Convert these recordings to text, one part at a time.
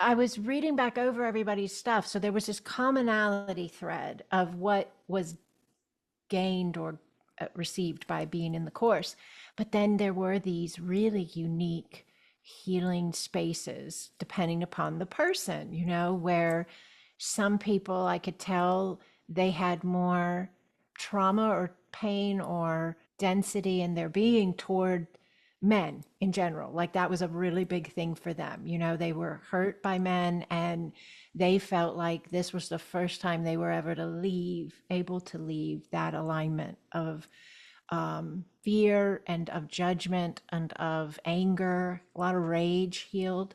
I was reading back over everybody's stuff. So there was this commonality thread of what was gained or received by being in the course. But then there were these really unique healing spaces depending upon the person, where some people I could tell they had more trauma or pain or density in their being toward men in general. Like that was a really big thing for them. They were hurt by men and they felt like this was the first time they were ever able to leave that alignment of fear and of judgment and of anger, a lot of rage healed.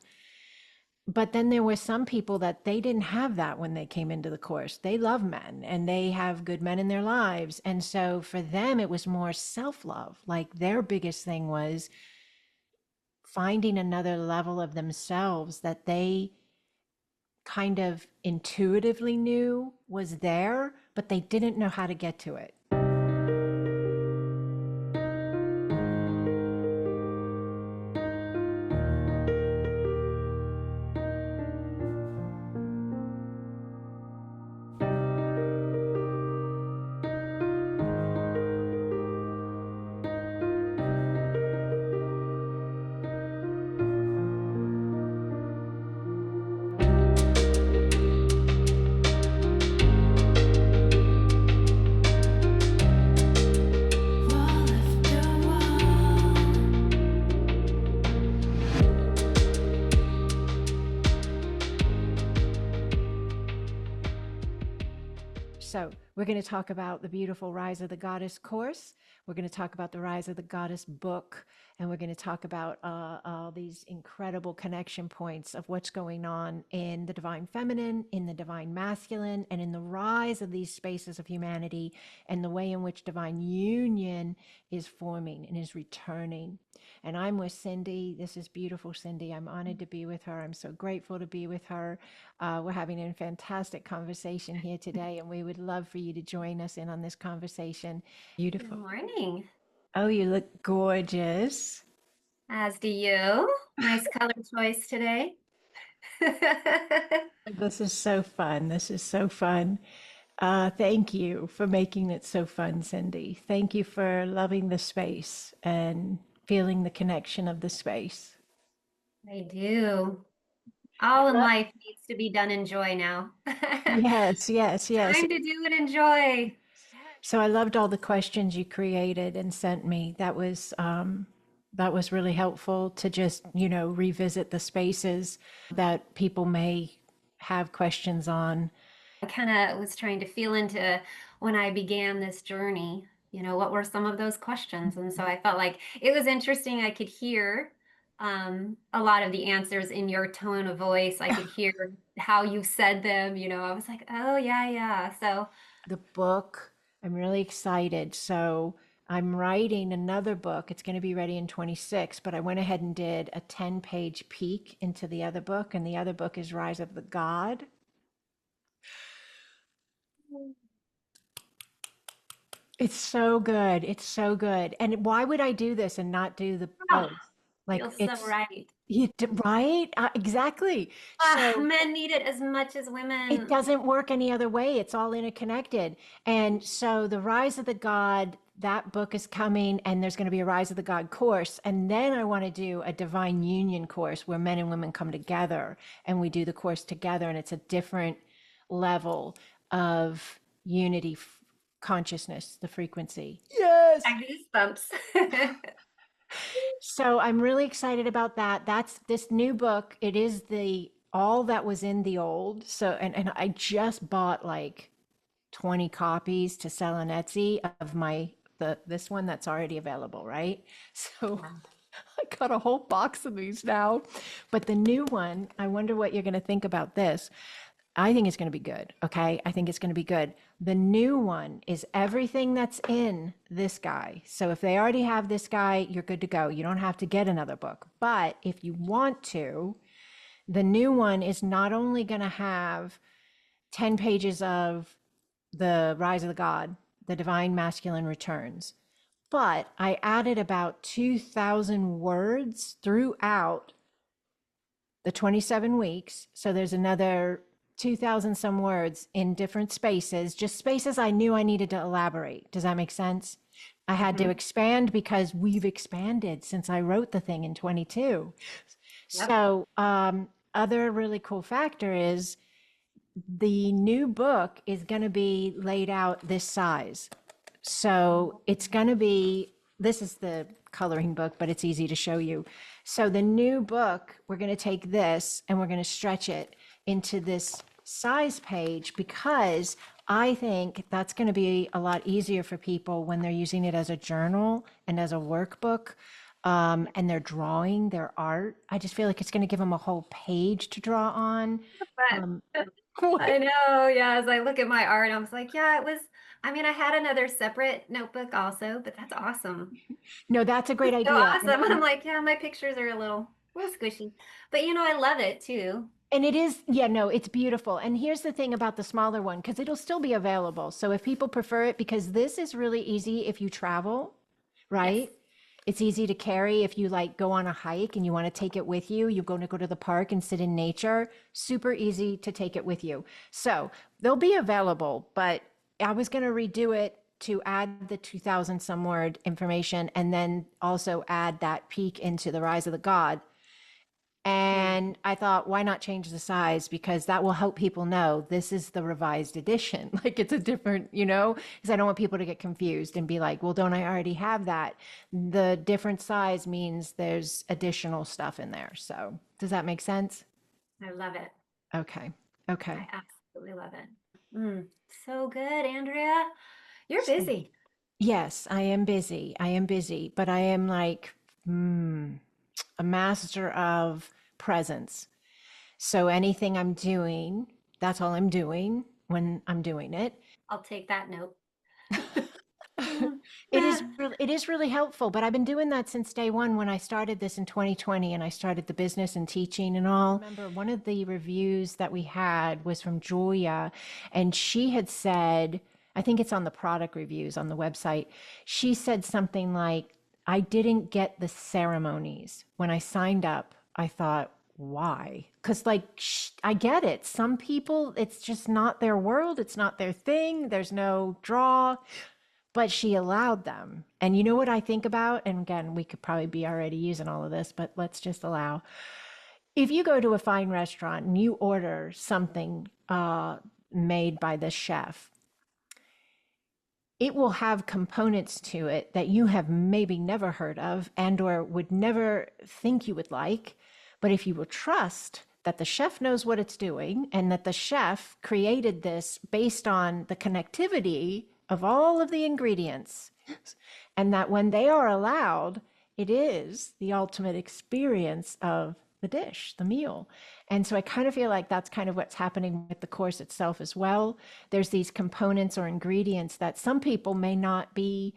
But then there were some people that they didn't have that when they came into the course. They love men and they have good men in their lives. And so for them, it was more self-love. Like their biggest thing was finding another level of themselves that they kind of intuitively knew was there, but they didn't know how to get to it. So we're going to talk about the beautiful Rise of the Goddess course. We're going to talk about the Rise of the Goddess book. And we're going to talk about all these incredible connection points of what's going on in the divine feminine, in the divine masculine, and in the rise of these spaces of humanity and the way in which divine union is forming and is returning. And I'm with Cyndi. This is beautiful, Cyndi. I'm honored to be with her. I'm so grateful to be with her. We're having a fantastic conversation here today, and we would love for you to join us in on this conversation. Good Beautiful. morning. Oh, you look gorgeous. As do you. Nice color choice today. This is so fun. This is so fun. Thank you for making it so fun, Cyndi. Thank you for loving the space and feeling the connection of the space. I do. All in life needs to be done in joy now. Yes, yes, yes. Time to do it in joy. So I loved all the questions you created and sent me. That was really helpful to just, revisit the spaces that people may have questions on. I kind of was trying to feel into when I began this journey, what were some of those questions? And so I felt like it was interesting. I could hear a lot of the answers in your tone of voice. I could hear how you said them. I was like, oh, yeah, yeah. So The book, I'm really excited. So I'm writing another book. It's going to be ready in 26, but I went ahead and did a 10-page peek into the other book, and the other book is Rise of the God. It's so good. It's so good. And why would I do this and not do the oh, both? Like feels so it's right. right? Exactly. Ah, So men need it as much as it women. doesn't work any other way. It's all interconnected. And so the Rise of the God, that book is coming, and there's going to be a Rise of the God course. And then I want to do a divine union course where men and women come together and we do the course together. And it's a different level of unity consciousness, the frequency. Yes. I goosebumps. So I'm really excited about that. That's this new book. It is the all that was in the old. So and I just bought like 20 copies to sell on Etsy of this one that's already available, right? So I got a whole box of these now. But the new one, I wonder what you're going to think about this. I think it's going to be good. Okay. I think it's going to be good. The new one is everything that's in this guy. So if they already have this guy, you're good to go. You don't have to get another book. But if you want to, the new one is not only going to have 10 pages of the Rise of the God, the Divine Masculine Returns, but I added about 2,000 words throughout the 27 weeks. So there's another 2,000 some words in different spaces, just spaces I knew I needed to elaborate. Does that make sense? I had to Mhm. expand because we've expanded since I wrote the thing in 22. Yep. So, other really cool factor is the new book is going to be laid out this size. So it's going to be, this is the coloring book, but it's easy to show you. So the new book, we're going to take this and we're going to stretch it into this size page because I think that's going to be a lot easier for people when they're using it as a journal and as a workbook. And they're drawing their art. I just feel like it's going to give them a whole page to draw on. Um, But what? I know, yeah, as I look at my art, I was like, yeah, it was, I mean, I had another separate notebook also, but that's awesome. No, that's a great So idea. awesome. I'm like, yeah, my pictures are a little squishy. But I love it too. And it is, yeah, no, it's beautiful. And here's the thing about the smaller one, because it'll still be available. So if people prefer it, because this is really easy if you travel, Yes. right? It's easy to carry if you like go on a hike and you want to take it with you. You're going to go to the park and sit in nature. Super easy to take it with you. So they'll be available, but I was going to redo it to add the 2000 some word information and then also add that peek into the rise of the god. Mm. And I thought, why not change the size? Because that will help people know this is the revised edition. Like it's a different, because I don't want people to get confused and be like, well, don't I already have that? The different size means there's additional stuff in there. So does that make sense? I love it. Okay. I Okay. absolutely love it. Mm. So good, Andrea. You're So, busy. yes, I am busy. I am busy, but I am like a master of presence. So anything I'm doing, that's all I'm doing when I'm doing it. I'll take that note. It is really helpful, but I've been doing that since day one when I started this in 2020 and I started the business and teaching and all. I remember one of the reviews that we had was from Julia, and she had said, I think it's on the product reviews on the website. She said something like, I didn't get the ceremonies. When I signed up, I thought, why? Because, like, I get it. Some people, it's just not their world. It's not their thing. There's no draw, but she allowed them. And you know what I think about? And again, we could probably be already using all of this, but let's just allow. If you go to a fine restaurant and you order something made by the chef, it will have components to it that you have maybe never heard of and or would never think you would like. But if you will trust that the chef knows what it's doing and that the chef created this based on the connectivity of all of the ingredients, and that when they are allowed, it is the ultimate experience of the dish, the meal. And so I kind of feel like that's kind of what's happening with the course itself as well. There's these components or ingredients that some people may not be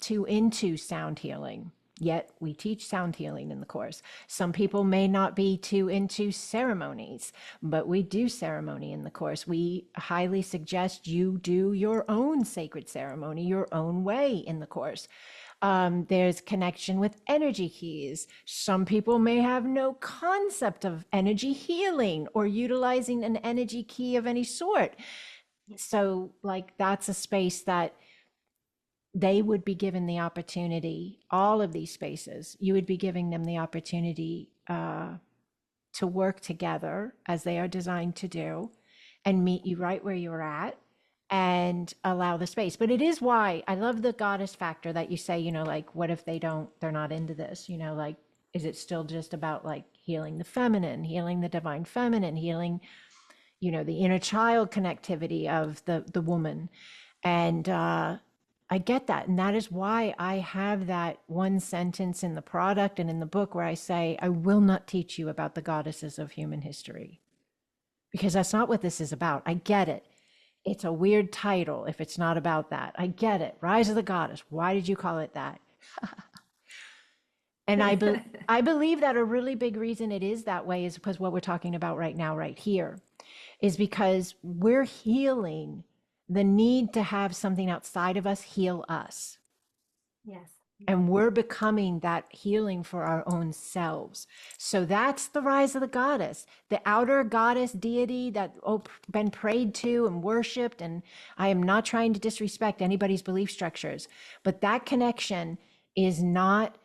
too into sound healing. Yet we teach sound healing in the course. Some people may not be too into ceremonies, but we do ceremony in the course. We highly suggest you do your own sacred ceremony your own way in the course. There's connection with energy keys. Some people may have no concept of energy healing or utilizing an energy key of any sort. So, like, that's a space that they would be given the opportunity, all of these spaces, you would be giving them the opportunity to work together as they are designed to do and meet you right where you're at and allow the space. But it is why I love the goddess factor that you say, like, what if they're not into this? Like, is it still just about like healing the feminine, healing the divine feminine, healing, the inner child connectivity of the woman? And I get that. And that is why I have that one sentence in the product and in the book where I say, I will not teach you about the goddesses of human history, because that's not what this is about. I get it. It's a weird title if it's not about that. I get it. Rise of the Goddess. Why did you call it that? And I believe that a really big reason it is that way is because what we're talking about right now, right here, is because we're healing the need to have something outside of us heal us. Yes. And we're becoming that healing for our own selves. So that's the rise of the goddess, the outer goddess deity that been prayed to and worshiped. And I am not trying to disrespect anybody's belief structures, but that connection is not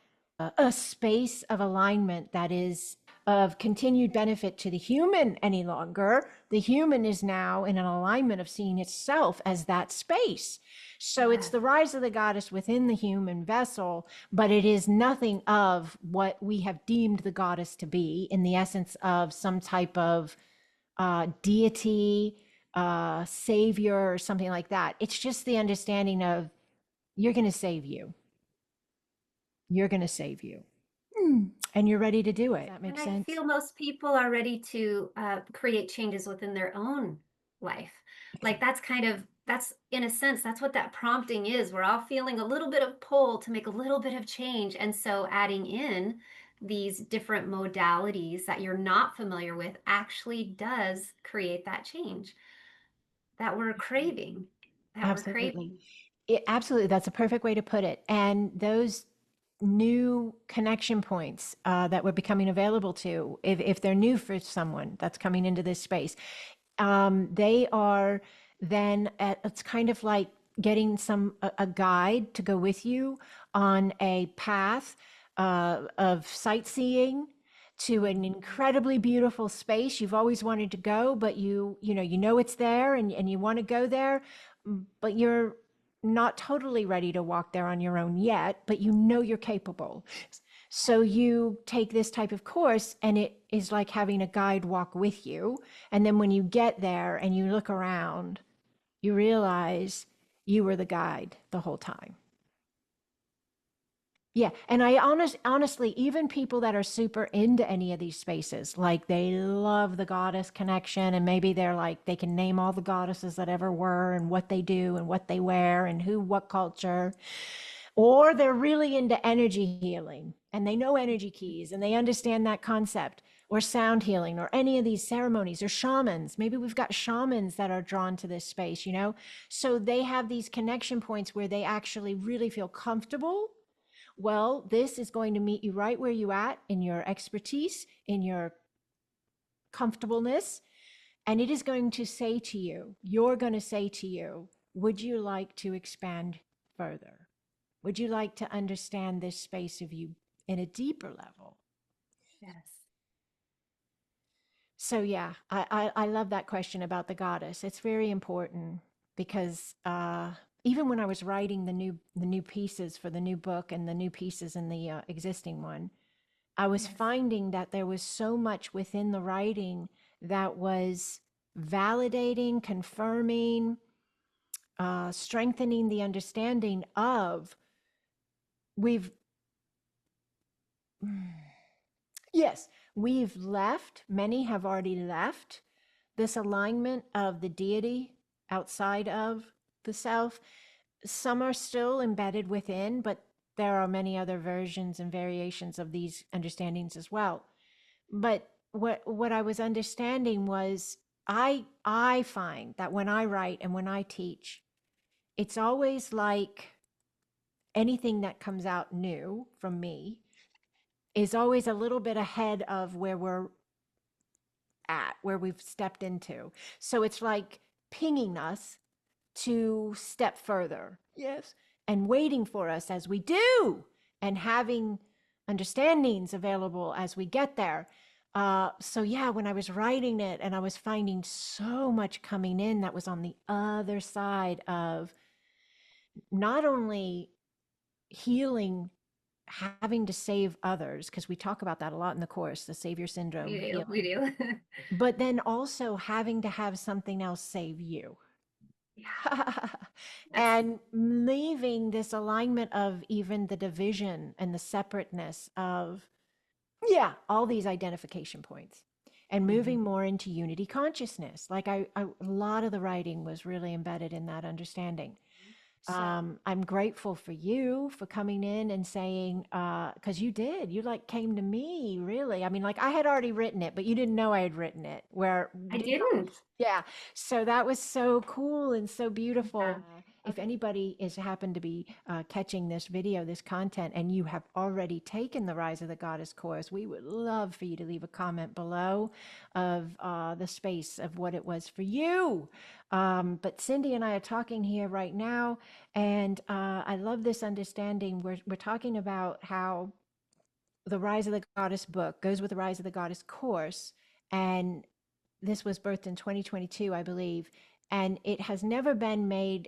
a space of alignment that is of continued benefit to the human any longer. The human is now in an alignment of seeing itself as that space. So it's the rise of the goddess within the human vessel, but it is nothing of what we have deemed the goddess to be in the essence of some type of deity, savior, or something like that. It's just the understanding of you're going to save you. You're going to save you. And you're ready to do it. That makes And I sense. feel most people are ready to create changes within their own life. Like that's in a sense, that's what that prompting is. We're all feeling a little bit of pull to make a little bit of change. And so adding in these different modalities that you're not familiar with actually does create that change that we're craving. That we're Absolutely. craving. Absolutely. That's a perfect way to put it. And those new connection points that we're becoming available to, if they're new for someone that's coming into this space, they are then it's kind of like getting a guide to go with you on a path of sightseeing to an incredibly beautiful space you've always wanted to go, but you know it's there, and you want to go there, but you're not totally ready to walk there on your own yet, but you know you're capable. So you take this type of course, and it is like having a guide walk with you. And then when you get there and you look around, you realize you were the guide the whole time. Yeah, and honestly, even people that are super into any of these spaces, like they love the goddess connection, and maybe they're like they can name all the goddesses that ever were and what they do and what they wear and who, what culture, or they're really into energy healing and they know energy keys and they understand that concept, or sound healing, or any of these ceremonies, or shamans. Maybe we've got shamans that are drawn to this space, you know? So they have these connection points where they actually really feel comfortable. Well, this is going to meet you right where you at in your expertise, in your comfortableness, and it is going to say to you, you're going to say to you, would you like to expand further? Would you like to understand this space of you in a deeper level? Yes. So yeah, I love that question about the goddess. It's very important because even when I was writing the new pieces for the new book and the new pieces in the existing one, I was Yes. finding that there was so much within the writing that was validating, confirming, strengthening the understanding of we've yes, we've left, many have already left this alignment of the deity outside of the self. Some are still embedded within, but there are many other versions and variations of these understandings as well. But what I was understanding was I find that when I write and when I teach, it's always like anything that comes out new from me is always a little bit ahead of where we're at, where we've stepped into. So it's like pinging us to step further. Yes. And waiting for us as we do, and having understandings available as we get there. So yeah, when I was writing it and I was finding so much coming in that was on the other side of not only healing, having to save others, because we talk about that a lot in the course, the savior syndrome, We do. We healing, do. but then also having to have something else save you. Yeah. That's And leaving this alignment of even the division and the separateness of, yeah, all these identification points, and moving more into unity consciousness. Like a lot of the writing was really embedded in that understanding. so. I'm grateful for you for coming in and saying, because you like came to me, really. I mean, like I had already written it, but you didn't know I had written it. Where I didn't. yeah. So that was so cool and so beautiful. Yeah. if anybody is happened to be catching this video, this content, and you have already taken the Rise of the Goddess course, we would love for you to leave a comment below of the space of what it was for you. But Cyndi and I are talking here right now, and I love this understanding. We're talking about how the Rise of the Goddess book goes with the Rise of the Goddess course, and this was birthed in 2022, I believe, and it has never been made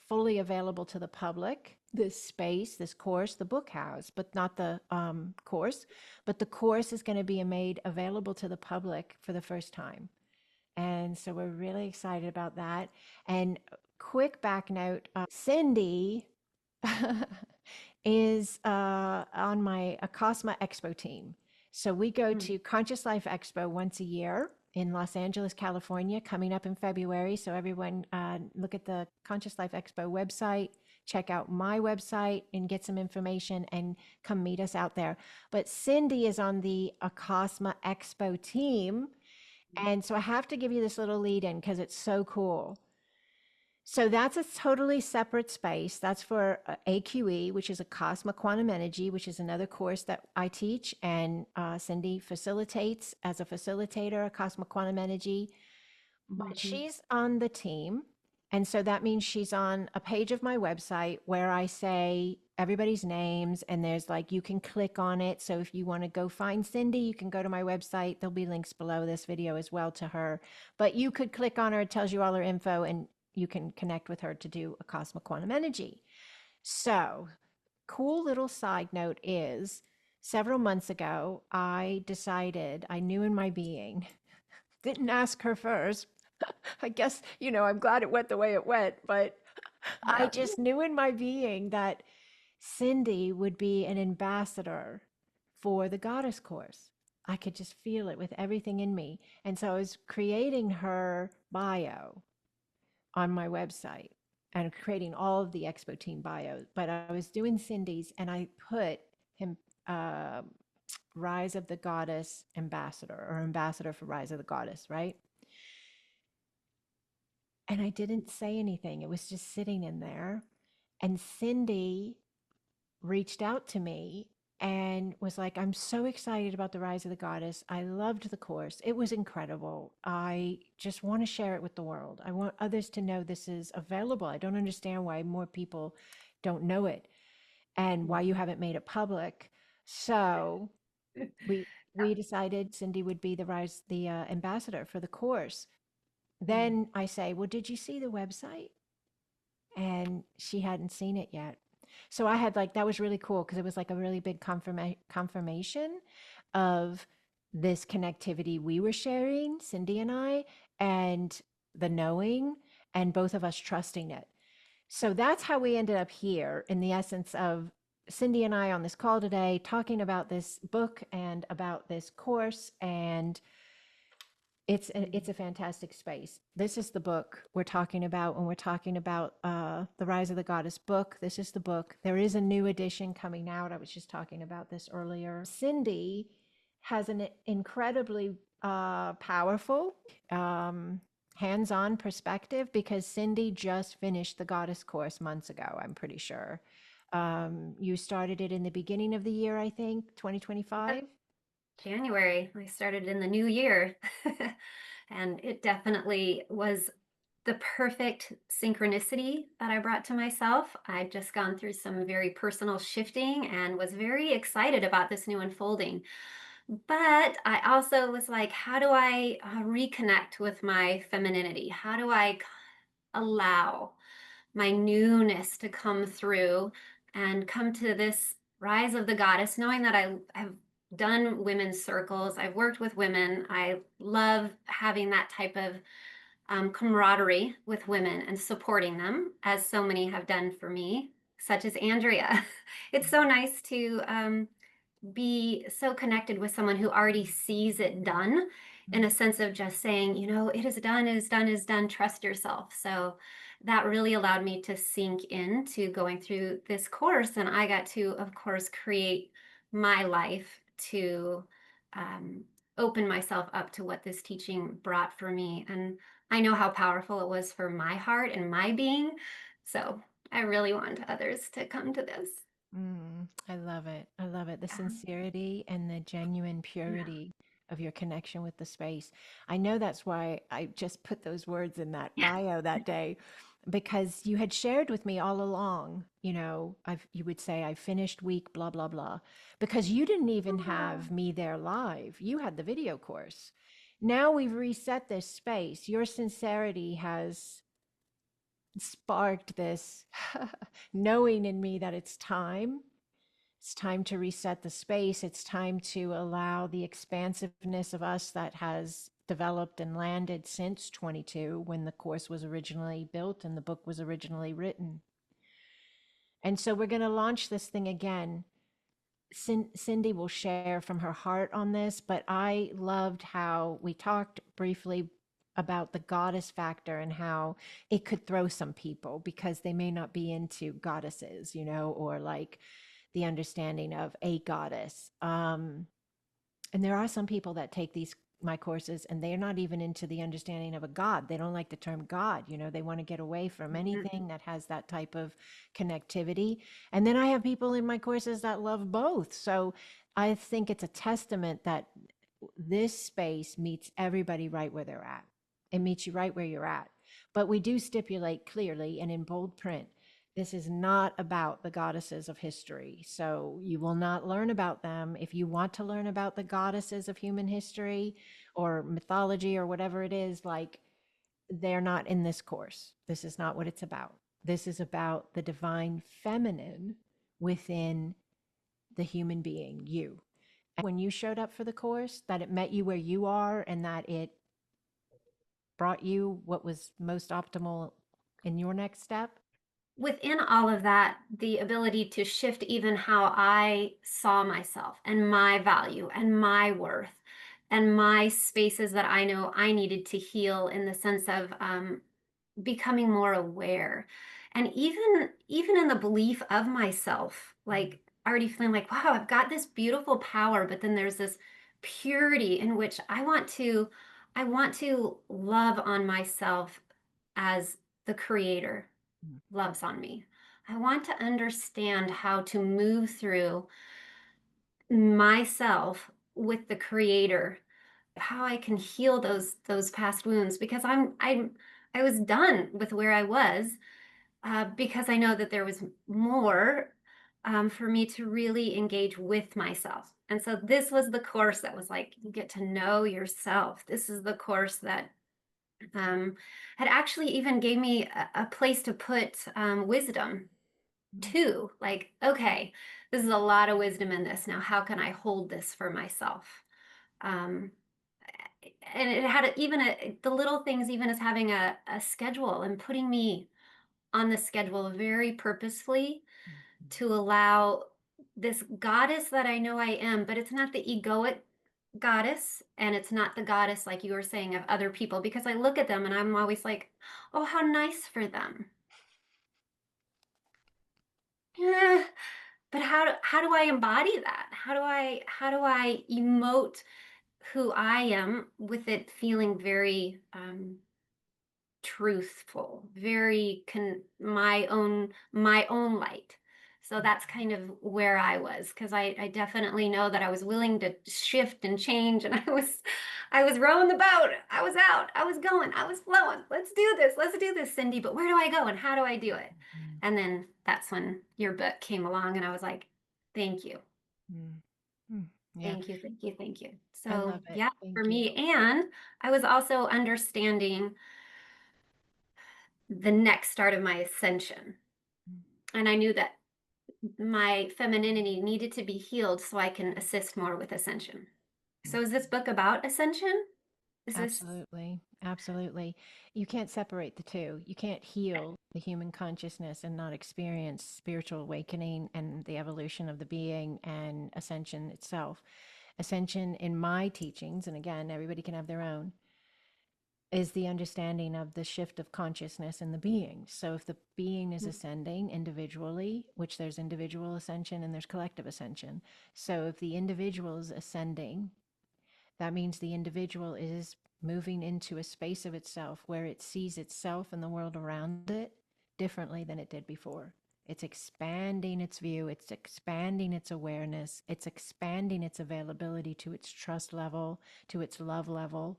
fully available to the public. This space, this course, the book has, but not the course. But the course is going to be made available to the public for the first time. And so we're really excited about that. And quick back note, Cyndi is on my Acasma Expo team. So we go to Conscious Life Expo once a year in Los Angeles, California, coming up in February. So everyone look at the Conscious Life Expo website, check out my website and get some information and come meet us out there. But Cyndi is on the Acasma Expo team. And so I have to give you this little lead in because it's so cool. So that's a totally separate space. That's for AQE, which is Acasma Quantum Energy, which is another course that I teach, and Cyndi facilitates as a facilitator, Acasma Quantum Energy. But she's on the team. And so that means she's on a page of my website where I say everybody's names, and there's like, you can click on it. So if you want to go find Cyndi, you can go to my website. There'll be links below this video as well to her. But you could click on her, it tells you all her info, and you can connect with her to do Acasma Quantum Energy. So, cool little side note is several months ago, I decided, I knew in my being, didn't ask her first. I guess, I'm glad it went the way it went, but I just knew in my being that Cyndi would be an ambassador for the Goddess course. I could just feel it with everything in me. And so I was creating her bio on my website and creating all of the Expo team bios. But I was doing Cyndi's, and I put him Rise of the Goddess ambassador, or ambassador for Rise of the Goddess, right? And I didn't say anything. It was just sitting in there. And Cyndi reached out to me and was like, I'm so excited about the Rise of the Goddess. I loved the course. It was incredible. I just want to share it with the world. I want others to know this is available. I don't understand why more people don't know it and why you haven't made it public. So we decided Cyndi would be the ambassador for the course. Then I say, well, did you see the website? And she hadn't seen it yet. So I had that was really cool because it was like a really big confirmation of this connectivity we were sharing, Cyndi and I, and the knowing, and both of us trusting it. So that's how we ended up here, in the essence of Cyndi and I on this call today, talking about this book and about this course. And it's a fantastic space. This is the book we're talking about when we're talking about the Rise of the Goddess book. This is the book. There is a new edition coming out. I was just talking about this earlier. Cyndi has an incredibly powerful, hands-on perspective because Cyndi just finished the Goddess course months ago, I'm pretty sure. You started it in the beginning of the year, I think, 2025. January. I started in the new year. And it definitely was the perfect synchronicity that I brought to myself. I've just gone through some very personal shifting and was very excited about this new unfolding. But I also was like, how do I reconnect with my femininity? How do I allow my newness to come through and come to this rise of the goddess, knowing that I've done women's circles, I've worked with women. I love having that type of camaraderie with women and supporting them, as so many have done for me, such as Andrea. It's so nice to be so connected with someone who already sees it done, in a sense of just saying, it is done, it is done, it is done, trust yourself. So that really allowed me to sink into going through this course. And I got to, of course, create my life to open myself up to what this teaching brought for me. And I know how powerful it was for my heart and my being So I really want others to come to this. I love it. I love it. The Yeah. sincerity and the genuine Yeah. purity of your connection with the space. I know that's why I just put those words in that Yeah. bio that day, because you had shared with me all along, you would say, I finished week, blah, blah, blah, because you didn't even have me there live. You had the video course. Now we've reset this space. Your sincerity has sparked this knowing in me that it's time. It's time to reset the space. It's time to allow the expansiveness of us that has developed and landed since 22, when the course was originally built and the book was originally written. And so we're going to launch this thing again. Cyndi will share from her heart on this, but I loved how we talked briefly about the goddess factor and how it could throw some people because they may not be into goddesses, or like the understanding of a goddess. And there are some people that take these my courses and they're not even into the understanding of a god. They don't like the term god. They want to get away from Mhm. anything that has that type of connectivity. And then I have people in my courses that love both. So I think it's a testament that this space meets everybody right where they're at. It meets you right where you're at. But we do stipulate clearly and in bold print, this is not about the goddesses of history. So you will not learn about them. If you want to learn about the goddesses of human history or mythology or whatever it is, like, they're not in this course. This is not what it's about. This is about the divine feminine within the human being, you. And when you showed up for the course, that it met you where you are and that it brought you what was most optimal in your next step. Within all of that, the ability to shift even how I saw myself and my value and my worth and my spaces that I know I needed to heal in the sense of becoming more aware, and even in the belief of myself, like already feeling like, wow, I've got this beautiful power, but then there's this purity in which I want to love on myself as the creator loves on me. I want to understand how to move through myself with the creator, how I can heal those past wounds, because I was done with where I was, because I know that there was more, for me to really engage with myself. And so this was the course that was like, you get to know yourself. This is the course that, had actually even gave me a place to put, wisdom too. Like, okay, this is a lot of wisdom in this. Now, how can I hold this for myself? Um, and it had the little things, even as having a schedule and putting me on the schedule very purposefully to allow this goddess that I know I am, but it's not the egoic goddess, and it's not the goddess like you were saying of other people, because I look at them and I'm always like, oh, how nice for them. Yeah, but how do I embody that? How do I emote who I am with it feeling very truthful, very my own light. So that's kind of where I was, because I definitely know that I was willing to shift and change, and I was rowing the boat. I was out. I was going. I was flowing. Let's do this. Let's do this, Cyndi. But where do I go and how do I do it? Mhm. And then that's when your book came along, and I was like, thank you. Mm. Mm. Yeah, Thank you, thank you, thank you. I So, love it. yeah, for Thank you. me, and I was also understanding the next start of my ascension. And I knew that my femininity needed to be healed so I can assist more with ascension. Mm. So, is this book about ascension? Is this? Absolutely. Absolutely. You can't separate the two. You can't heal the human consciousness and not experience spiritual awakening and the evolution of the being and ascension itself. Ascension, in my teachings, and again, everybody can have their own, is the understanding of the shift of consciousness in the being. So if the being is ascending individually, which there's individual ascension and there's collective ascension. So if the individual is ascending, that means the individual is moving into a space of itself where it sees itself and the world around it differently than it did before. It's expanding its view, it's expanding its awareness, it's expanding its availability to its trust level, to its love level,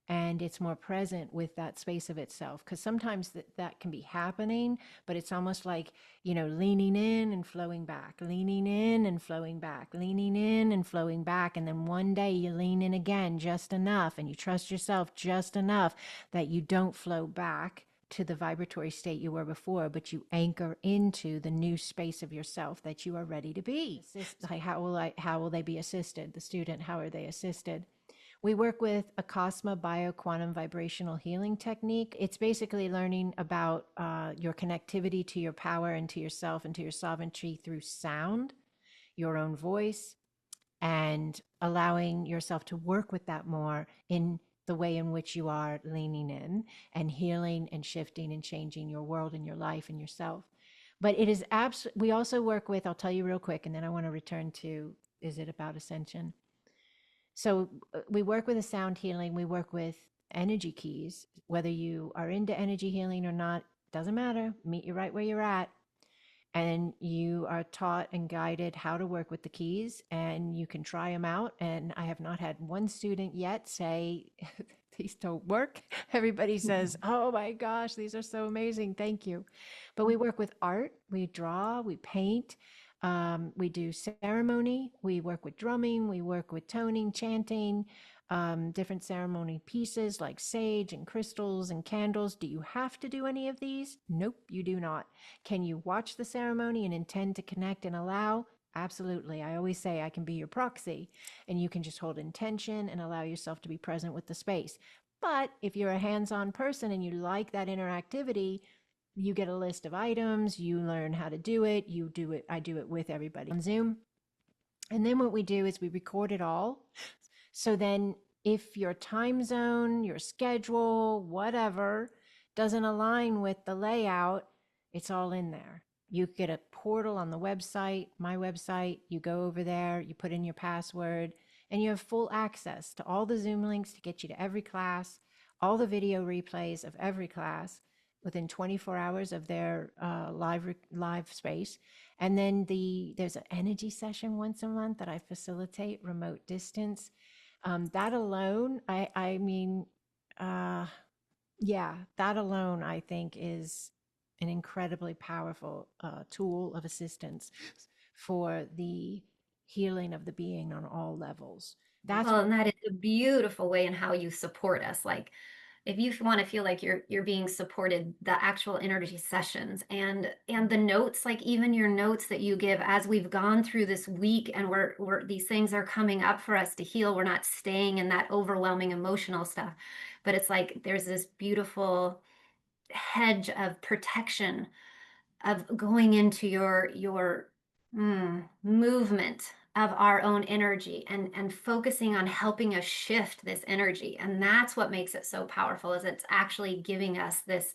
and it's more present with that space of itself, because sometimes that can be happening, but it's almost like, leaning in and flowing back, leaning in and flowing back, leaning in and flowing back, and then one day you lean in again just enough and you trust yourself just enough that you don't flow back to the vibratory state you were before, but you anchor into the new space of yourself that you are ready to be. Like, how will they be assisted? The student, how are they assisted? We work with Acasma bioquantum vibrational healing technique. It's basically learning about your connectivity to your power and to yourself and to your sovereignty through sound, your own voice, and allowing yourself to work with that more in the way in which you are leaning in and healing and shifting and changing your world and your life and yourself. But it is we also work with, I'll tell you real quick, and then I want to return to, is it about ascension? So we work with a sound healing, we work with energy keys, whether you are into energy healing or not, doesn't matter. Meet you right where you're at. And you are taught and guided how to work with the keys, and you can try them out. And I have not had one student yet say, these don't work. Everybody says, oh my gosh, these are so amazing. Thank you. But we work with art, we draw, we paint, we do ceremony, we work with drumming, we work with toning, chanting, different ceremony pieces like sage and crystals and candles. Do you have to do any of these? Nope, you do not. Can you watch the ceremony and intend to connect and allow? Absolutely. I always say I can be your proxy, and you can just hold intention and allow yourself to be present with the space. But if you're a hands-on person and you like that interactivity, you get a list of items, you learn how to do it, you do it, I do it with everybody on Zoom. And then what we do is we record it all. So then if your time zone, your schedule, whatever doesn't align with the layout, it's all in there. You get a portal on the website, my website, you go over there, you put in your password, and you have full access to all the Zoom links to get you to every class, all the video replays of every class within 24 hours of their live space. And then there's an energy session once a month that I facilitate remote distance. That alone, I mean, yeah, that alone, I think, is an incredibly powerful tool of assistance for the healing of the being on all levels. That's Well, what and that is a beautiful way in how you support us. Like if you want to feel like you're being supported, the actual energy sessions and the notes, like even your notes that you give as we've gone through this week and we're these things are coming up for us to heal. We're not staying in that overwhelming emotional stuff, but it's like there's this beautiful hedge of protection of going into your movement of our own energy and focusing on helping us shift this energy. And that's what makes it so powerful, is it's actually giving us this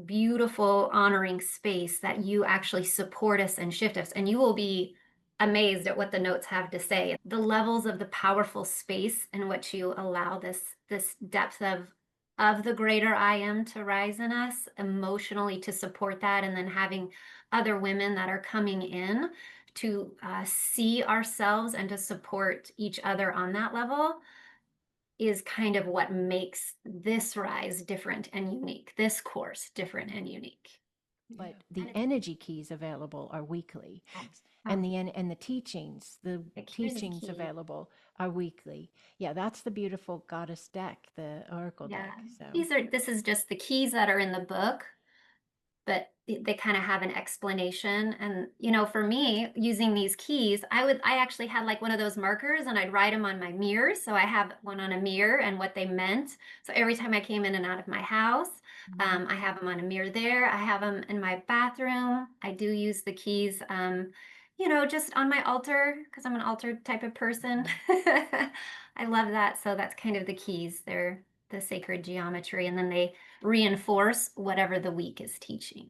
beautiful honoring space that you actually support us and shift us. And you will be amazed at what the notes have to say, the levels of the powerful space in which you allow this depth of the greater I am to rise in us emotionally to support that, and then having other women that are coming in to see ourselves and to support each other on that level is kind of what makes this rise different and unique, this course different and unique. but the energy keys available are weekly, and the teachings, Here's the key. available are weekly. Yeah, that's the beautiful goddess deck, the oracle Yeah, deck. So this is just the keys that are in the book, but they kind of have an explanation. And for me, using these keys, I actually had like one of those markers and I'd write them on my mirror. So I have one on a mirror and what they meant. So every time I came in and out of my house, I have them on a mirror there. I have them in my bathroom. I do use the keys, just on my altar because I'm an altar type of person. I love that. So that's kind of the keys. They're the sacred geometry, and then they reinforce whatever the week is teaching.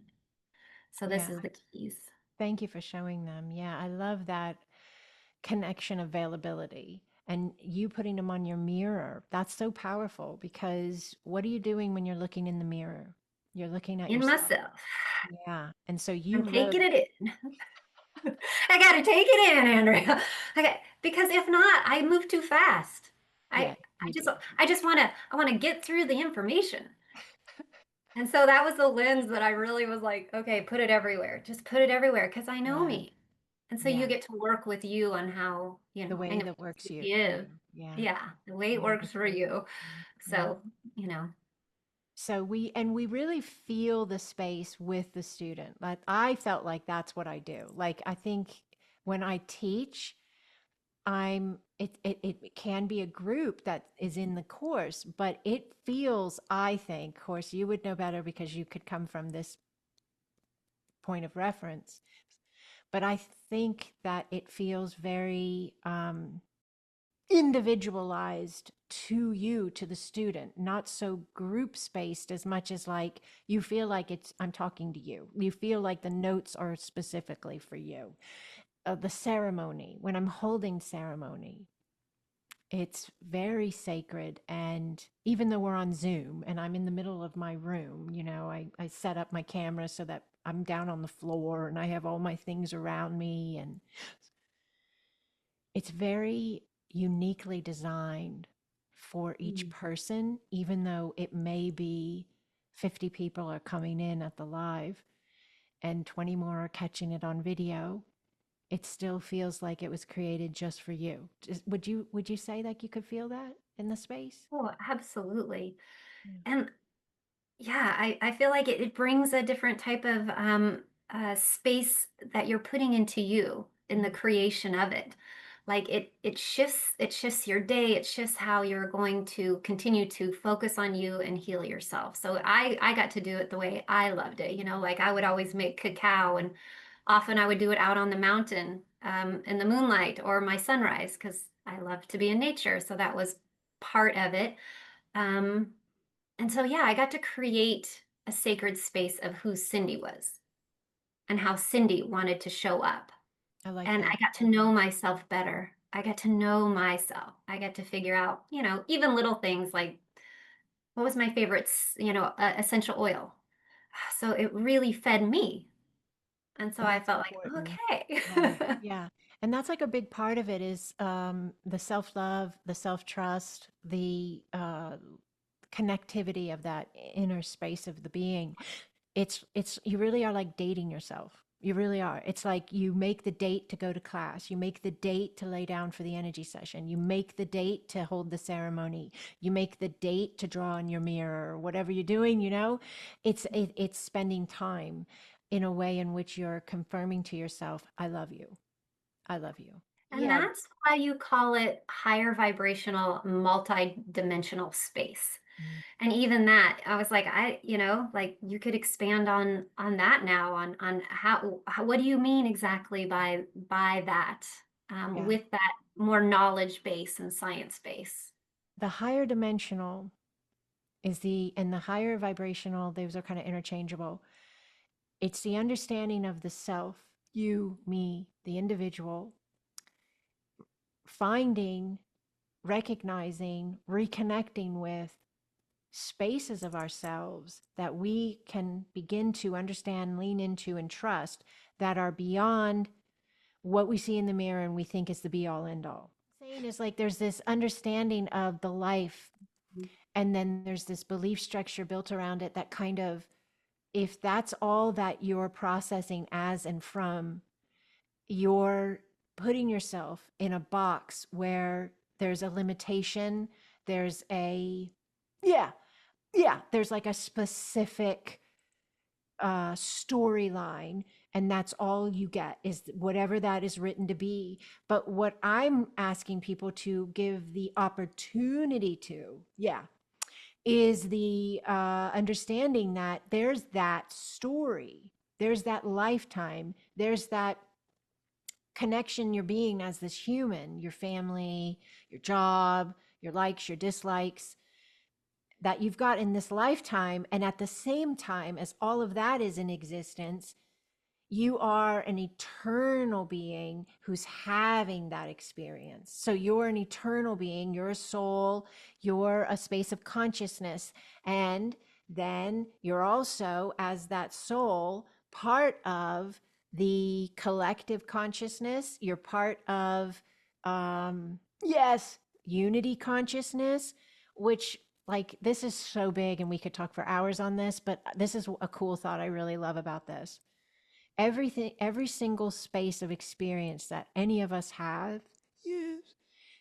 So this yeah, is the keys. thank you for showing them. Yeah, I love that connection availability, and you putting them on your mirror. That's so powerful, because what are you doing when you're looking in the mirror? You're looking at in yourself. myself. Yeah. And so you I'm know, taking it in. I got to take it in, Andrea. Okay, because if not, I move too fast. I yeah, I you just do. I just want to I want to get through the information. And so that was the lens that I really was like, okay, put it everywhere. Just put it everywhere because I know Yeah. me. And so you Yeah. get to work with you on how, The I way know that works to you for give. you. Yeah. Yeah, the way it Yeah. works It's for great. you. Yeah. So, you know, So we really feel the space with the student. Like I felt like that's what I do. Like I think when I teach, it can be a group that is in the course, but it feels, I think, of course you would know better because you could come from this point of reference, but I think that it feels very individualized to you, to the student, not so group spaced as much as like you feel like it's I'm talking to you. You feel like the notes are specifically for you. The ceremony, when I'm holding ceremony, it's very sacred. And even though we're on Zoom and I'm in the middle of my room, I set up my camera so that I'm down on the floor and I have all my things around me. And it's very uniquely designed for each mm, person, even though it may be 50 people are coming in at the live and 20 more are catching it on video. It still feels like it was created just for you. Would you say like you could feel that in the space? oh, absolutely. Yeah. And yeah, I feel like it brings a different type of space that you're putting into you in the Mhm. creation of it. Like it shifts your day, it shifts how you're going to continue to focus on you and heal yourself. So I got to do it the way I loved it. Like I would always make cacao, and often I would do it out on the mountain in the moonlight or my sunrise because I love to be in nature. So that was part of it. Um, and so, yeah, I got to create a sacred space of who Cyndi was and how Cyndi wanted to show up. I like And I that. got to know myself better. I got to know myself. I got to figure out, even little things like what was my favorite, essential oil. So it really fed me. And so And I that's felt like, important. Right. okay. Yeah. And that's like a big part of it is the self-love, the self-trust, the connectivity of that inner space of the being. It's you really are like dating yourself. You really are. It's like you make the date to go to class. You make the date to lay down for the energy session. You make the date to hold the ceremony. You make the date to draw in your mirror or whatever you're doing. It's spending time in a way in which you're confirming to yourself, I love you. I love you. And Yeah. that's why you call it higher vibrational, multi-dimensional space. Mm. And even that, I was like, like you could expand on that now, on how what do you mean exactly by that, Yeah. with that more knowledge base and science base. The higher dimensional and the higher vibrational, those are kind of interchangeable. It's the understanding of the self, you, me, the individual, finding, recognizing, reconnecting with spaces of ourselves that we can begin to understand, lean into, and trust that are beyond what we see in the mirror and we think is the be all end all. Saying is like there's this understanding of the life, and then there's this belief structure built around it that kind of, if that's all that you're processing as and from, you're putting yourself in a box where there's a limitation, there's a, yeah, yeah, there's like a specific storyline, and that's all you get is whatever that is written to be. But what I'm asking people to give the opportunity to, yeah, is the understanding that there's that story, there's that lifetime, there's that connection you're being as this human, your family, your job, your likes, your dislikes that you've got in this lifetime. And at the same time as all of that is in existence, you are an eternal being who's having that experience. So you're an eternal being, you're a soul, you're a space of consciousness. And then you're also, as that soul, part of the collective consciousness. You're part of, yes, unity consciousness, which, like, this is so big and we could talk for hours on this, but this is a cool thought I really love about this. Everything, every single space of experience that any of us have, yes,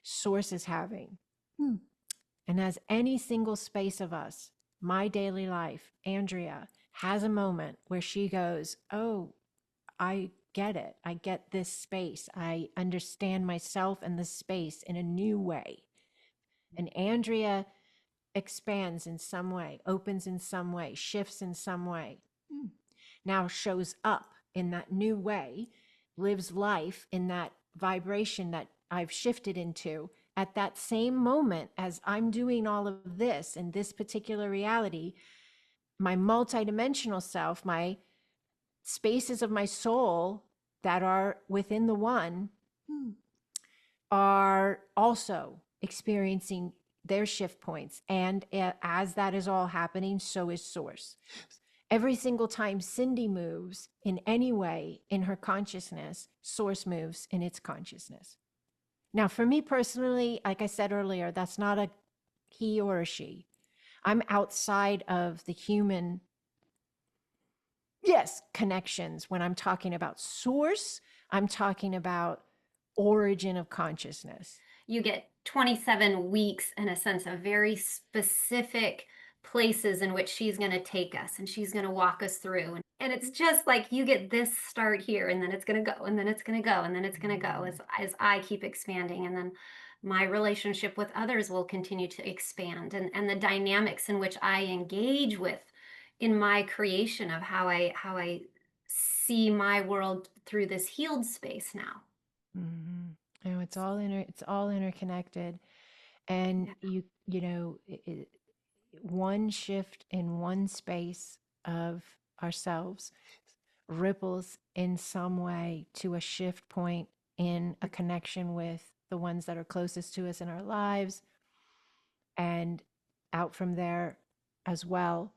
source is having. And as any single space of us, my daily life, Andrea, has a moment where she goes, oh, I get it. I get this space. I understand myself and this space in a new way. And Andrea expands in some way, opens in some way, shifts in some way, now shows up in that new way, lives life in that vibration that I've shifted into at that same moment as I'm doing all of this in this particular reality. My multidimensional self, my spaces of my soul that are within the one, are also experiencing their shift points. And as that is all happening, so is source. Every single time Cyndi moves in any way in her consciousness, source moves in its consciousness. Now, for me personally, like I said earlier, that's not a he or a she. I'm outside of the human, yes, connections. When I'm talking about source, I'm talking about origin of consciousness. You get 27 weeks, in a sense, of very specific places in which she's going to take us and she's going to walk us through. And it's just like you get this start here, and then it's going to go, and then it's going to go, and then it's going to go as I keep expanding. And then my relationship with others will continue to expand, and the dynamics in which I engage with in my creation of how I see my world through this healed space now. Oh, it's all interconnected. And Yeah. you know, one shift in one space of ourselves ripples in some way to a shift point in a connection with the ones that are closest to us in our lives, and out from there as well.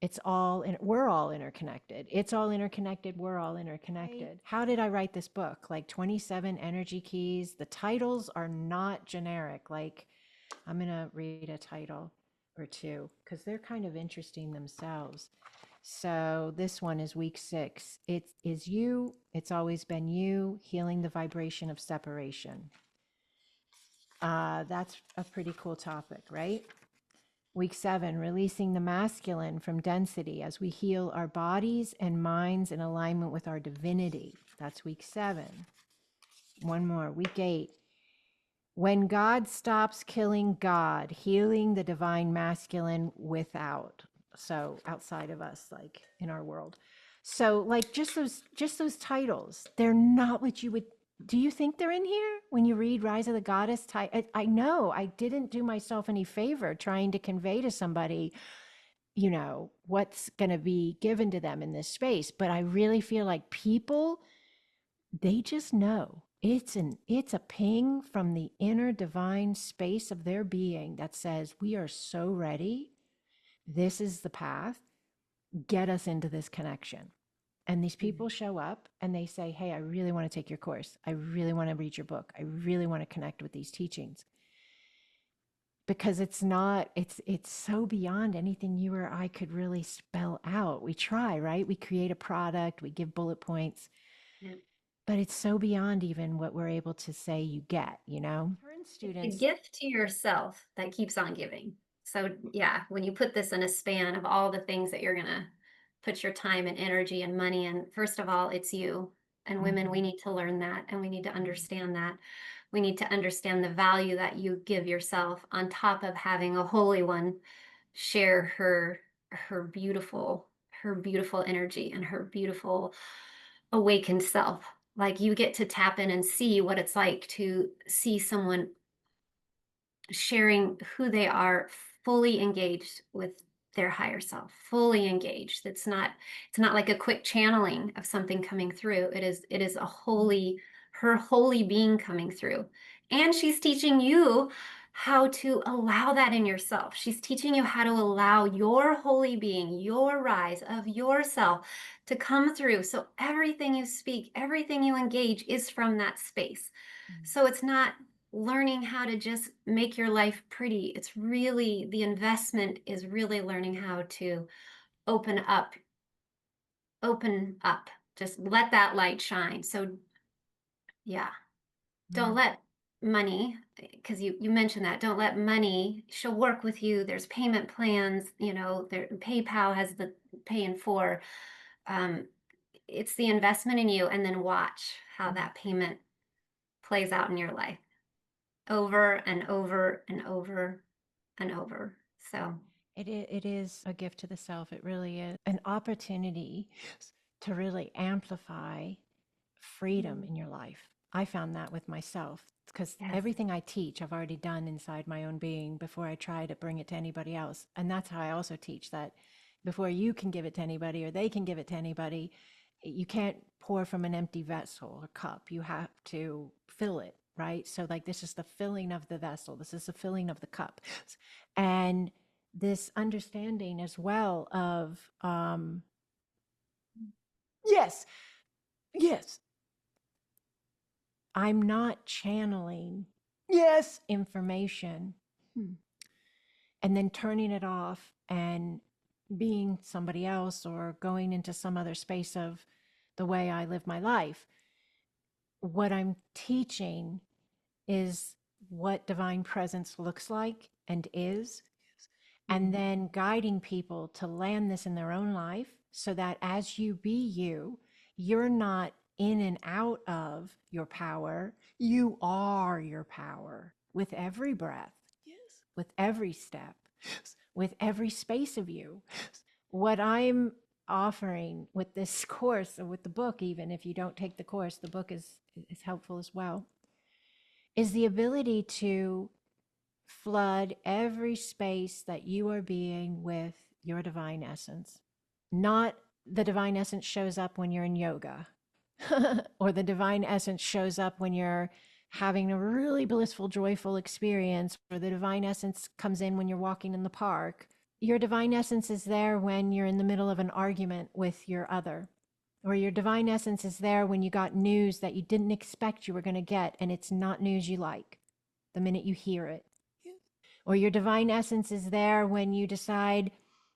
We're all interconnected. It's all interconnected. We're all interconnected. How did I write this book? Like 27 energy keys. The titles are not generic. Like, I'm going to read a title or two because they're kind of interesting themselves. So this one is week 6. It is you. It's always been you, healing the vibration of separation. That's a pretty cool topic, right? Week 7, releasing the masculine from density as we heal our bodies and minds in alignment with our divinity. That's week 7. One more, week 8. When God stops killing God, healing the divine masculine without. So outside of us, like in our world. So like just those titles, they're not what you would. Do you think they're in here when you read Rise of the Goddess? I know I didn't do myself any favor trying to convey to somebody, what's going to be given to them in this space. But I really feel like people, they just know. It's a ping from the inner divine space of their being that says, we are so ready. This is the path. Get us into this connection. And these people show up and they say, hey, I really want to take your course. I really want to read your book. I really want to connect with these teachings. Because it's so beyond anything you or I could really spell out. We try, right? We create a product, we give bullet points, but it's so beyond even what we're able to say you get, Current It's a students. gift to yourself that keeps on giving. So yeah, when you put this in a span of all the things that you're gonna put your time and energy and money in, first of all, it's you. And women, we need to learn that, and we need to understand that. We need to understand the value that you give yourself on top of having a holy one share her beautiful energy and her beautiful awakened self. Like, you get to tap in and see what it's like to see someone sharing who they are, fully engaged with their higher self, fully engaged. It's not like a quick channeling of something coming through. It is her holy being coming through. And she's teaching you how to allow that in yourself. She's teaching you how to allow your holy being, your rise of yourself to come through. So everything you speak, everything you engage is from that space. So it's not learning how to just make your life pretty. It's really, the investment is really learning how to open up, open up, just let that light shine. So yeah, don't Mm. let money, because you mentioned that, don't let money, she'll work with you. There's payment plans, there, PayPal has the pay in four. Um, it's the investment in you, and then watch how Mm. that payment plays out in your life over and over and over and over. So It is a gift to the self. It really is an opportunity to really amplify freedom mm, in your life. I found that with myself because yes, everything I teach, I've already done inside my own being before I try to bring it to anybody else. And that's how I also teach that before you can give it to anybody or they can give it to anybody, you can't pour from an empty vessel or cup. You have to fill it, right? So, like, this is the filling of the vessel, this is the filling of the cup. And this understanding as well of, yes, yes, I'm not channeling, yes, information, and then turning it off and being somebody else or going into some other space of the way I live my life. What I'm teaching is what divine presence looks like and is, and mm, then guiding people to land this in their own life so that as you be you, you're not in and out of your power. You are your power with every breath, yes, with every step, with every space of you. What I'm offering with this course or with the book, even if you don't take the course, the book is helpful as well, is the ability to flood every space that you are being with your divine essence. Not the divine essence shows up when you're in yoga, or the divine essence shows up when you're having a really blissful, joyful experience, or the divine essence comes in when you're walking in the park. Your divine essence is there when you're in the middle of an argument with your other, or your divine essence is there when you got news that you didn't expect you were going to get, and it's not news you like the minute you hear it. Or your divine essence is there when you decide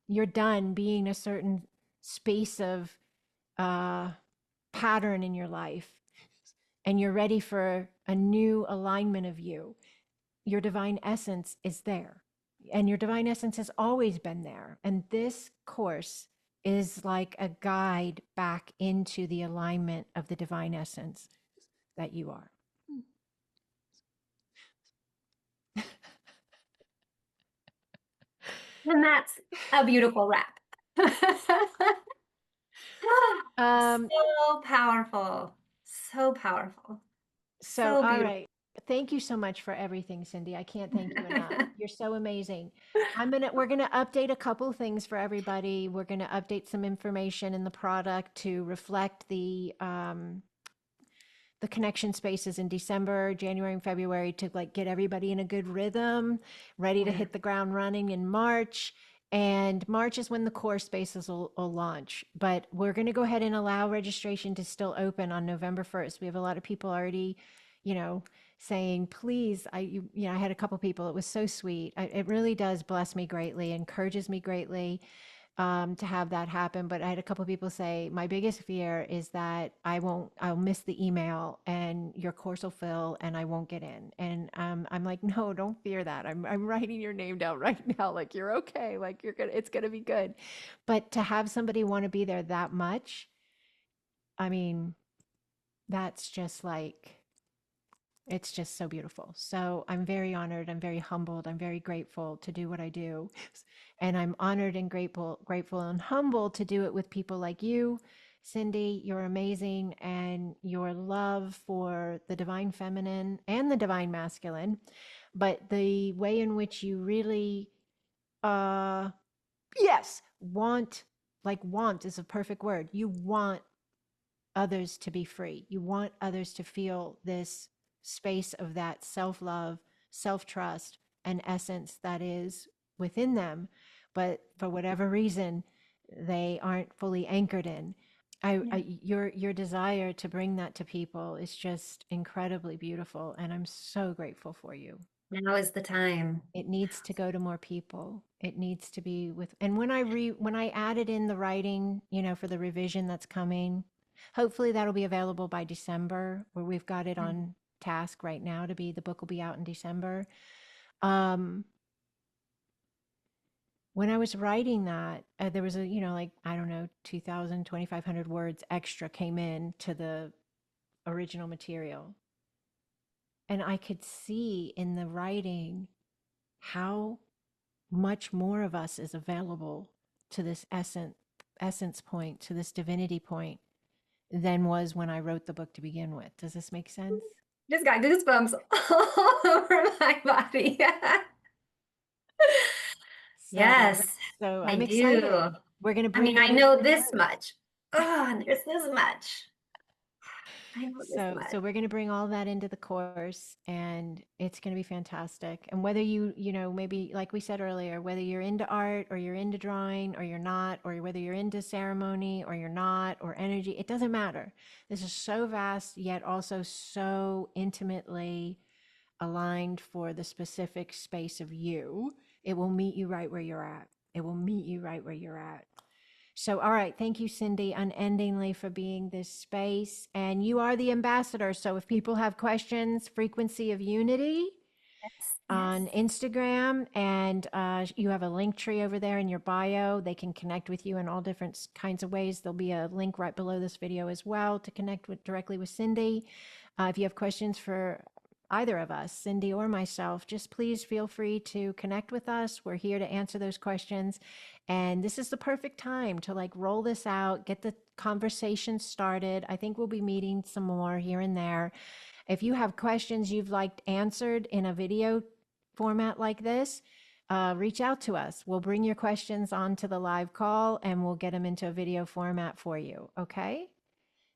you're done being a certain space of uh, pattern in your life and you're ready for a new alignment of you. Your divine essence is there, and your divine essence has always been there. And this course is like a guide back into the alignment of the divine essence that you are. and that's a beautiful wrap. Um, So powerful, so powerful, So, so all beautiful. right. Thank you so much for everything, Cyndi. I can't thank you enough. You're so amazing. We're gonna update a couple things for everybody. We're gonna update some information in the product to reflect the connection spaces in December, January, and February to like get everybody in a good rhythm, ready to Yeah. hit the ground running in March. And March is when the core spaces will launch. But we're going to go ahead and allow registration to still open on November 1st. We have a lot of people already, you know, saying, please, I had a couple people. It was so sweet. It really does bless me greatly, encourages me greatly to have that happen. But I had a couple of people say, my biggest fear is that I'll miss the email and your course will fill and I won't get in. And I'm like, no, don't fear that. I'm writing your name down right now. Like, you're okay. Like, it's going to be good. But to have somebody want to be there that much, I mean, that's just like, it's just so beautiful. So I'm very honored. I'm very humbled. I'm very grateful to do what I do. And I'm honored and grateful and humbled to do it with people like you, Cyndi. You're amazing. And your love for the divine feminine and the divine masculine, but the way in which you really, uh, yes, want is a perfect word. You want others to be free. You want others to feel this space of that self love, self trust, an essence that is within them, but for whatever reason, they aren't fully anchored in. Your desire to bring that to people is just incredibly beautiful, and I'm so grateful for you. Now is the time. It needs to go to more people. It needs to be with, and when I added in the writing, for the revision that's coming, hopefully that'll be available by December, where we've got it on task right now the book will be out in December. When I was writing that, there was like, I don't know, 2,000, 2,500 words extra came in to the original material. And I could see in the writing how much more of us is available to this essence point, to this divinity point, than was when I wrote the book to begin with. Does this make sense? Just got goosebumps all over my body. So, Yes, so I I'm excited. do. We're going to I bring mean, I that into know the this course. much. Oh, and there's this much. I know this much. So we're going to bring all that into the course, and it's going to be fantastic. And whether maybe like we said earlier, whether you're into art or you're into drawing or you're not, or whether you're into ceremony or you're not, or energy, it doesn't matter. This is so vast, yet also so intimately aligned for the specific space of you. It will meet you right where you're at. It will meet you right where you're at. So, all right. Thank you, Cyndi, unendingly for being this space. And you are the ambassador. So, if people have questions, Frequency of Unity Yes, on yes. Instagram, and you have a link tree over there in your bio. They can connect with you in all different kinds of ways. There'll be a link right below this video as well to connect directly with Cyndi. If you have questions for either of us, Cyndi or myself, just please feel free to connect with us. We're here to answer those questions. And this is the perfect time to like roll this out, get the conversation started. I think we'll be meeting some more here and there. If you have questions you've liked answered in a video format like this, reach out to us. We'll bring your questions onto the live call and we'll get them into a video format for you. Okay?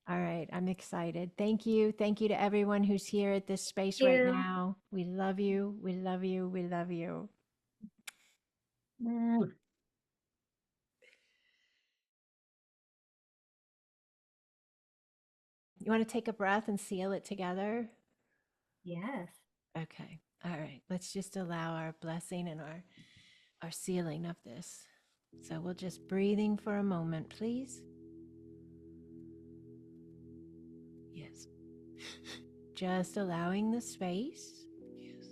All right. I'm excited. Thank you. Thank you to everyone who's here at this space Thank right you. now. We love you. We love you. We love you. Mm, You want to take a breath and seal it together? yes. Okay. All right. Let's just allow our blessing and our sealing of this. So we'll just breathing for a moment, please. Yes. Just allowing the space. Yes.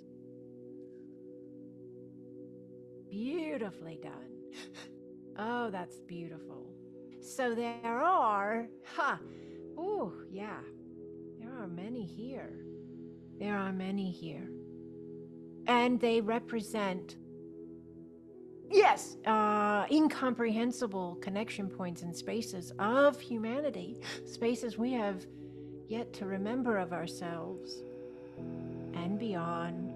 Beautifully done. Oh, that's beautiful. So there are, oh, yeah, there are many here. There are many here. And they represent, yes, incomprehensible connection points and spaces of humanity, spaces we have yet to remember of ourselves and beyond.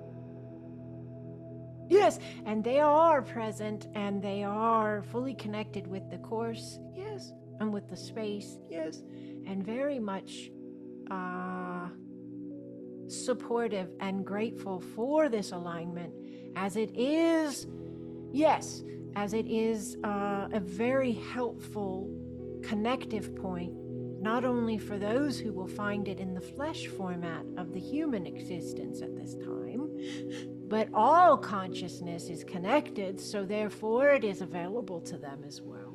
Yes, and they are present and they are fully connected with the course, yes, and with the space, yes, and very much supportive and grateful for this alignment as it is, yes, as it is a very helpful connective point, not only for those who will find it in the flesh format of the human existence at this time, but all consciousness is connected, so therefore it is available to them as well.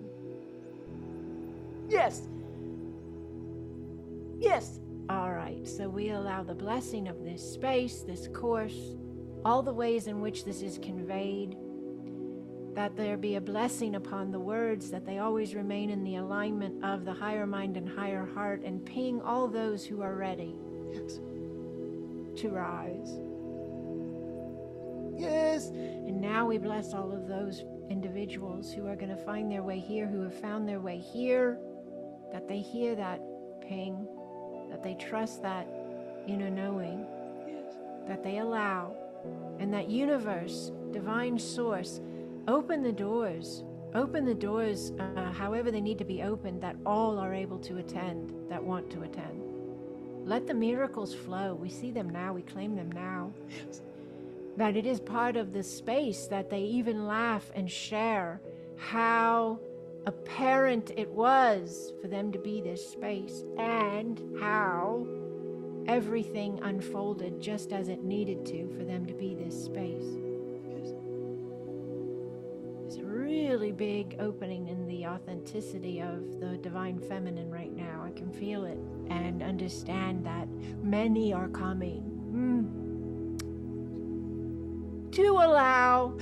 Yes. Yes. All right, so we allow the blessing of this space, this course, all the ways in which this is conveyed, that there be a blessing upon the words, that they always remain in the alignment of the higher mind and higher heart, and ping all those who are ready, yes, to rise. Yes. And now we bless all of those individuals who are going to find their way here, who have found their way here, that they hear that ping, that they trust that inner knowing, yes, that they allow, and that universe, divine source, open the doors, however they need to be opened, that all are able to attend, that want to attend. Let the miracles flow. We see them now. We claim them now. Yes. that it is part of the space, that they even laugh and share how apparent it was for them to be this space, and how everything unfolded just as it needed to for them to be this space. There's a really big opening in the authenticity of the divine feminine right now. I can feel it and understand that many are coming to allow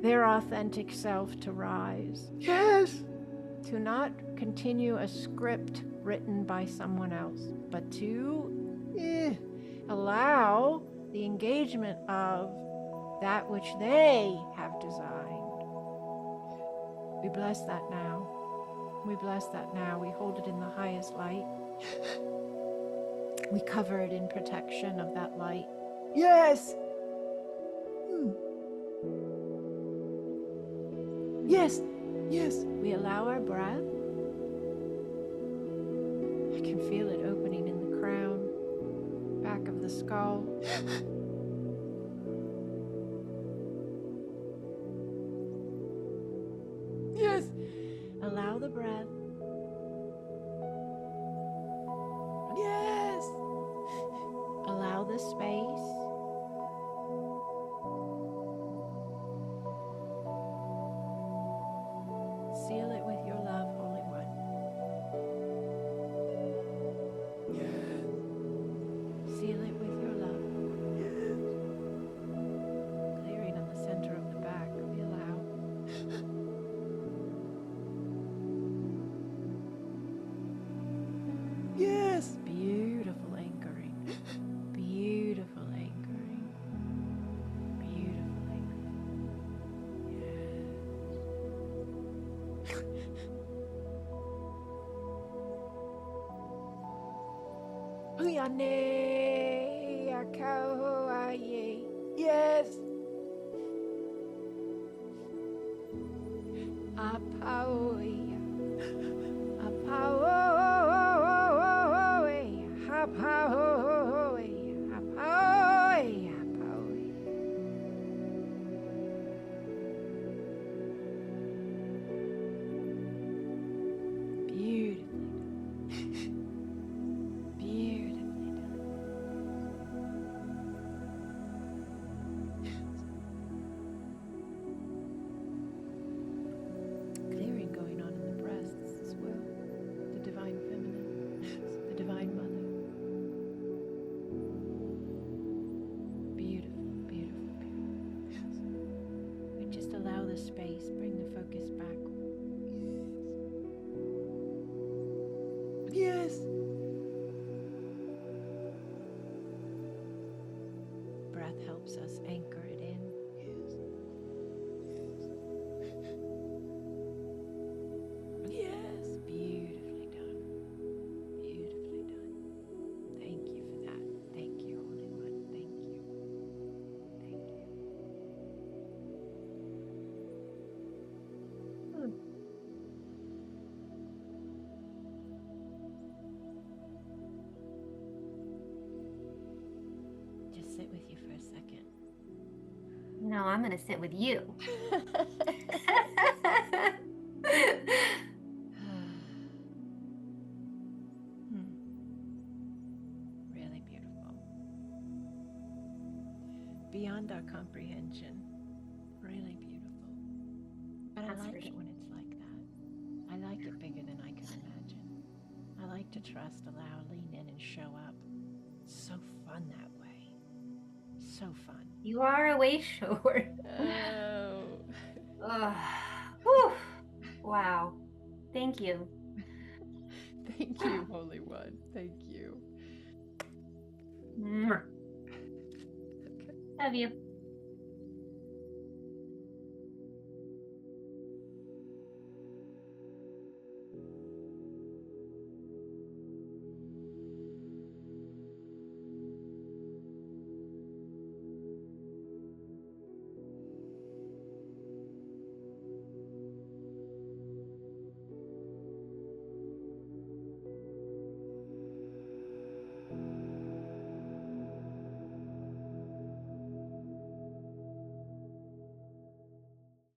their authentic self to rise. Yes. To not continue a script written by someone else, but to allow the engagement of that which they have designed. We bless that now. We bless that now. We hold it in the highest light. We cover it in protection of that light. Yes. Yes. Yes. We allow our breath. I can feel it opening in the crown, back of the skull. Yes. Allow the breath. Yes. Allow the space. Seal it with your love, Holy One. Yes. Seal it with your love. Yes. Clearing on the center of the back. We allow. Yes. Beautiful anchoring. Beautiful anchoring. Beautiful anchoring. Uyane akao aye. Yes. Apaoya. Apaoya. Apaoya. Apaoya. Apaoya. Beautifully done. Beautifully done. Clearing going on in the breasts as well. The divine feminine, the divine mother. Beautiful, beautiful, beautiful. We just allow the space, bring the focus back. Yes. Breath helps us anchor it in. Yes. Beautifully done. Beautifully done. Thank you for that. Thank you, Holy One. Thank you. Thank you. Just sit with you for a second. No, I'm going to sit with you. Really beautiful. Beyond our comprehension. Really beautiful. But That's I like for it sure. when it's like that. I like it bigger than I could imagine. I like to trust, allow, lean in, and show up. It's so fun that way. So fun. You are a way short. Oh. Ugh. Whew. Wow. Thank you. Thank you, Holy One. Thank you. Mwah. Okay. Love you.